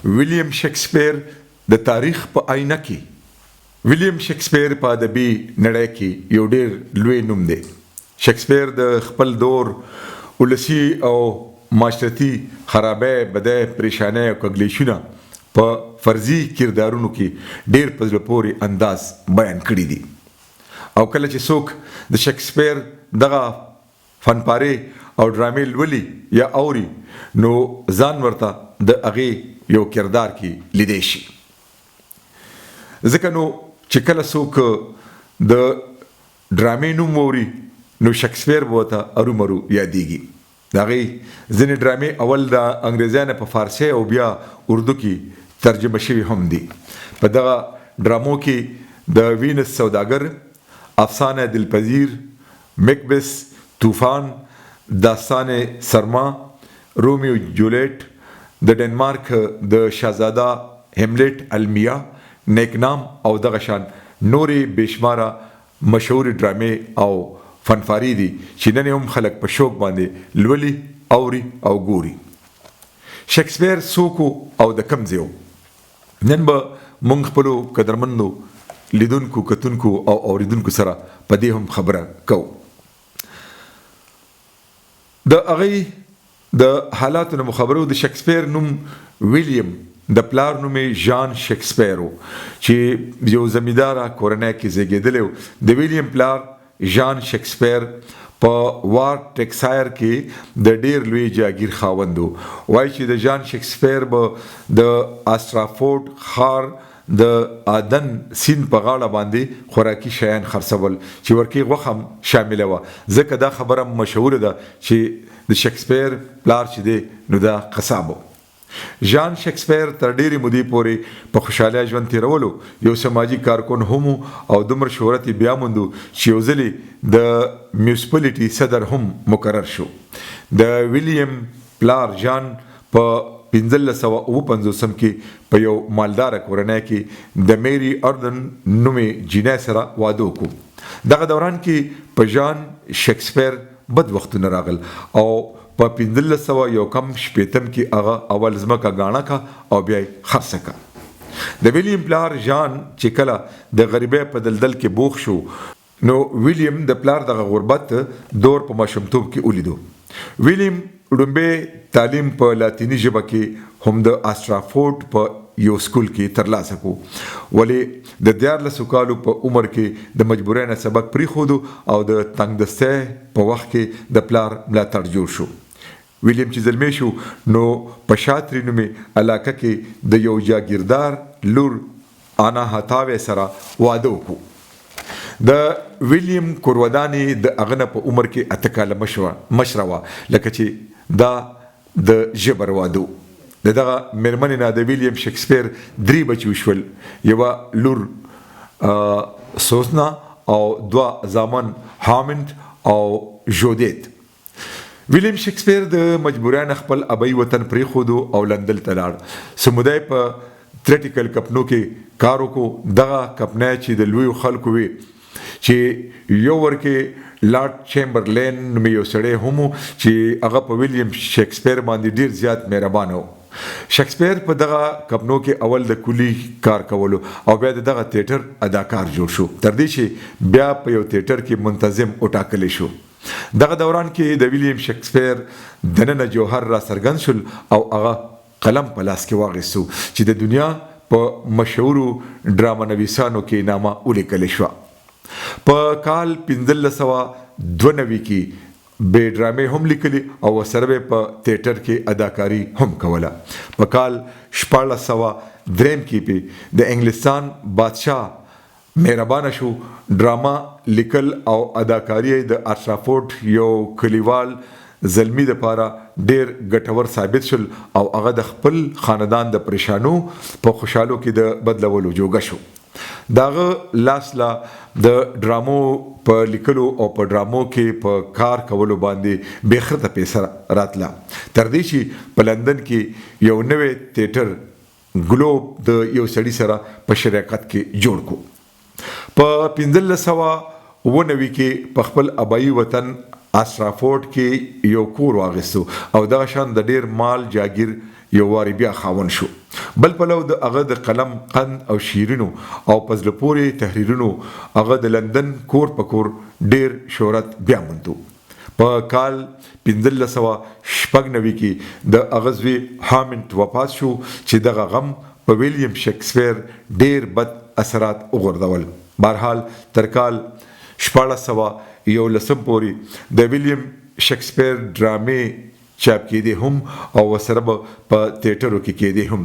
ویلیام شکسپیر د تاریخ په آینه کې ویلیام شکسپیر په ادبي نړۍ کې یو ډېر لوی نوم دی. شکسپیر د خپل دور ولسی او معاشرتي خرابۍ، بدۍ، پریشانۍ او کږلېشونه په فرضي کردارونو کې ډېر په زړه پورې انداز بیان کړي دي. او کله چې څوک د شکسپیر دغه فنپارې او ډرامې لولي یا اوري نو ځان ورته د هغې یو کردار کې لیدی شي. ځکه نو چې کله څوک د ډرامې نوم واوري نو شکسپیر به ورته ارومرو یادېږي. د هغې ځینې ډرامې اول د انګریزیانو په فارسي او بیا اردو کې ترجمه شوي هم دي. په دغه ډرامو کې د وینس سوداګر، افسانه دلپذیر، میکبس، طوفان، داستان سرما، رومیو جولیٹ، د ډنمارک د شاهزاده هیملیټ المیه، نیکنام او دغه شان نورې بېشماره مشهورې ډرامې او فنفاري دي چې نن هم خلک په شوق باندې لولي، اوري او ګوري. شکسپیر څوک او د کوم ځای و؟ نن به موږ خپلو قدرمنو لیدونکو، کتونکو او اوریدونکو سره په دې هم خبره کوو. د هغې د حالاتو نه مخبرو. د شکسپیر نوم ویلیام، د پلار نوم یې ژان شکسپیر و چې یو زمینداره کورنۍ کې زیږېدلی و. د ویلیام پلار ژان شکسپیر په وارډ ټیکسایر کې د ډېر لوی جاګیر خاوند و. وایي چې د ژان شکسپیر به د آسټرافورډ ښار د آدن سیند په غاړه باندې خوراکي شیان خرڅول چې ورکې غوښه هم شامله وه. ځکه دا خبره مشهوره ده چې د شکسپیر پلار چې دی نو دا قصاب و. ژان شکسپیر تر ډېرې مودې پورې په خوشحالۍ ژوند تېرولو. یو سماجي کارکن هم او دومره شهرت یې بیا موندو چې یو ځلې د میونسپلټي صدر هم مقرر شو. د ویلیام پلار ژان په 1550 کې په یو مالداره کورنۍ کې د میری اردن نومې جینۍ سره واده وکړو. دغه دوران کې په ژان شکسپیر بد وختونه راغل او په 1560 کې هغه اول ځمکه ګاڼه کا او بیا یې خرڅه کا. د ویلیام پلار ژان چې کله د غریبۍ په دلدل کې بوخ شو نو ویلیام د پلار دغه غربت دور په ماشومتوب کې ولیدو. ویلیام لومړی تعلیم په لاتیني ژبه کې هم د آسټرافورډ په یو سکول کې ترلاسه کو. ولې د 14 کالو په عمر کې د مجبورۍ نه سبق پرېښودو او د تنګدستۍ په وخت کې د پلار ملاتړ جوړ شو. ویلیام چې زلمی شو نو په شاتري نومې علاقه کې د یو جاګیردار لور آنا هاتاوی سره واده وکړو. د ویلیام کورودانې د هغه نه په عمر کې 8 کاله مشره وه لکه چې دا د ژبر واده. د دغه مېرمنې نه د ویلیام شکسپیر 3 بچي وشول. یوه لور سوسنا او 2 زامن هامند او جودیت. ویلیام شکسپیر د مجبورۍ نه خپل ابوي وطن پرېښودو او لندن ته لاړ. سمودای په تریټیکل کمپنو کې کار وکړو. دغه کمپنۍ چې د لویو خلکو وي چې یو ورکې لارډ چیمبرلین نومې یو سړی هم چې هغه په ویلیام شکسپیر باندې ډېر زیات مهربانه و. شکسپیر په دغه کمپنو کې اول د کولی کار کولو او بیا دغه تیاتر اداکار جوړ شو تر دې چې بیا په یو تیاتر کې منتظم وټاکلی شو. دغه دوران کې د ویلیام شکسپیر دننه جوهر را څرګند شول او هغه قلم په لاس کې واخیستو چې د دنیا په مشهورو ډرامه نویسانو کې نامه ولیکلی شوه. په کال 1592 کې به ډرامې هم لیکلي او سره به په تیاتر کې اداکاری هم کوله. په کال 1403 کې به د انګلستان بادشاه مهربانه شو. ډراما لیکل او اداکاری د آسټرافورډ یو کلیوال زلمی دپاره ډیر ګټور ثابت شول او هغه د خپل خاندان د پریشانو په خوشحالو کې د بدلولو جوګه شو. داغه لاس لا د ډرامو په لیکلو او په ډرامو کې په کار کولو باندې بېخرته پیسه راتله تر دې چې په لندن کې یو نوی تیاتر ګلوب د یو سړي سره په شراکت کې جوړ کو. په 1590 کې په خپل ابایي وطن آسټرافورډ کې یو کور واغستو او دغه شان د ډیر مال جاګیر یو واري بیا خاون شو. بل پلو د هغه د قلم قند او شیرینو او پزله پورې تحریرونو هغه د لندن کور په کور ډیر شهرت بیا موندو. په کال 1596 کې د اغزوی هامنت وفات شو چې دغه غم په ویلیام شکسپیر ډیر بد اثرات وغورځول. بهرحال تر کال 1611 پورې د ویلیام شکسپیر ډرامې چاپ کېدې هم او سره په تیاترو کې کېدې هم.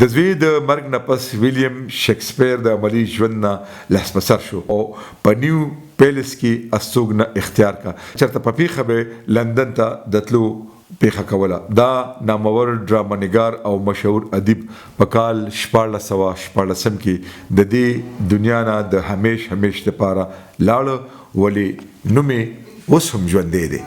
د زوی د مرګ نه پس ویلیام شکسپیر د عملی ژوند نه لاسپسر شو او په نیو پیلس کې استوګنه اختیار کا چرته په پیښه به لندن ته د تلو پیښه کوله. دا نامور ډرامانګار او مشهور ادیب په کال 1414 کې د دې دنیا نه د همیش لپاره لاړ، ولی نومې اوس هم ژوندی دی.